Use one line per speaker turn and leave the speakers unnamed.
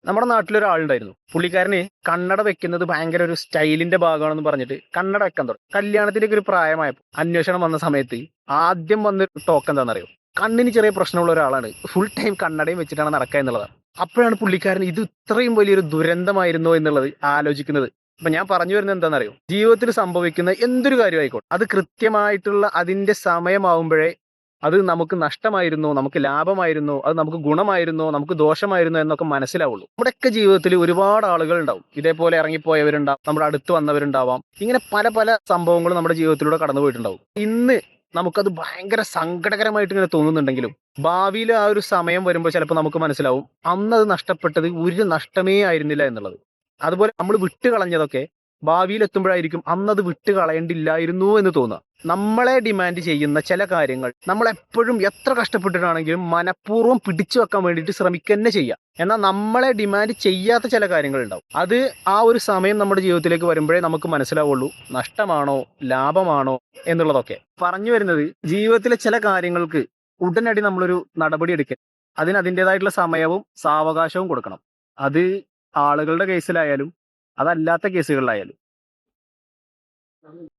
നമ്മുടെ നാട്ടിലൊരാളുണ്ടായിരുന്നു. പുള്ളിക്കാരന് കണ്ണട വെക്കുന്നത് ഭയങ്കര ഒരു സ്റ്റൈലിന്റെ ഭാഗമാണെന്ന് പറഞ്ഞിട്ട് കണ്ണട വെക്കാൻ തുടങ്ങി. കല്യാണത്തിന്റെയൊക്കെ ഒരു പ്രായമായപ്പോൾ അന്വേഷണം വന്ന സമയത്ത് ആദ്യം വന്ന ടോക്ക് എന്താണെന്നറിയോ? കണ്ണിന് ചെറിയ പ്രശ്നമുള്ള ഒരാളാണ്. ഫുൾ ടൈം കണ്ണടയും വെച്ചിട്ടാണ് നടക്കുക എന്നുള്ളതാണ്. അപ്പോഴാണ് പുള്ളിക്കാരൻ ഇത് ഇത്രയും വലിയൊരു ദുരന്തമായിരുന്നോ എന്നുള്ളത് ആലോചിക്കുന്നത്. അപ്പൊ ഞാൻ പറഞ്ഞു വരുന്നത് എന്താണെന്നറിയോ? ജീവിതത്തിൽ സംഭവിക്കുന്ന എന്തൊരു കാര്യമായിക്കോട്ടെ അത് കൃത്യമായിട്ടുള്ള അതിന്റെ സമയമാവുമ്പോഴേ അത് നമുക്ക് നഷ്ടമായിരുന്നോ, നമുക്ക് ലാഭമായിരുന്നോ, അത് നമുക്ക് ഗുണമായിരുന്നോ, നമുക്ക് ദോഷമായിരുന്നോ എന്നൊക്കെ മനസ്സിലാവുള്ളൂ. നമ്മുടെയൊക്കെ ജീവിതത്തിൽ ഒരുപാട് ആളുകൾ ഉണ്ടാവും. ഇതേപോലെ ഇറങ്ങിപ്പോയവരുണ്ടാവും, നമ്മുടെ അടുത്ത് വന്നവരുണ്ടാവാം. ഇങ്ങനെ പല പല സംഭവങ്ങളും നമ്മുടെ ജീവിതത്തിലൂടെ കടന്നു പോയിട്ടുണ്ടാവും. ഇന്ന് നമുക്കത് ഭയങ്കര സങ്കടകരമായിട്ട് ഇങ്ങനെ തോന്നുന്നുണ്ടെങ്കിലും ഭാവിയിൽ ആ ഒരു സമയം വരുമ്പോൾ ചിലപ്പോൾ നമുക്ക് മനസ്സിലാവും അന്നത് നഷ്ടപ്പെട്ടത് ഒരു നഷ്ടമേ ആയിരുന്നില്ല എന്നുള്ളത്. അതുപോലെ നമ്മൾ വിട്ട് കളഞ്ഞതൊക്കെ ഭാവിയിൽ എത്തുമ്പോഴായിരിക്കും അന്നത് വിട്ട് കളയേണ്ടില്ലായിരുന്നു എന്ന് തോന്നുക. നമ്മളെ ഡിമാൻഡ് ചെയ്യുന്ന ചില കാര്യങ്ങൾ നമ്മൾ എപ്പോഴും എത്ര കഷ്ടപ്പെട്ടിട്ടാണെങ്കിലും മനഃപൂർവ്വം പിടിച്ചു വെക്കാൻ വേണ്ടിയിട്ട് ശ്രമിക്കുക തന്നെ ചെയ്യാം. എന്നാൽ നമ്മളെ ഡിമാൻഡ് ചെയ്യാത്ത ചില കാര്യങ്ങൾ ഉണ്ടാവും. അത് ആ ഒരു സമയം നമ്മുടെ ജീവിതത്തിലേക്ക് വരുമ്പോഴേ നമുക്ക് മനസ്സിലാവുള്ളൂ നഷ്ടമാണോ ലാഭമാണോ എന്നുള്ളതൊക്കെ. പറഞ്ഞു വരുന്നത് ജീവിതത്തിലെ ചില കാര്യങ്ങൾക്ക് ഉടനടി നമ്മളൊരു നടപടി എടുക്കുക, അതിന് അതിൻ്റെതായിട്ടുള്ള സമയവും സാവകാശവും കൊടുക്കണം. അത് ആളുകളുടെ കേസിലായാലും അതല്ലാത്ത കേസുകളിലായാലും.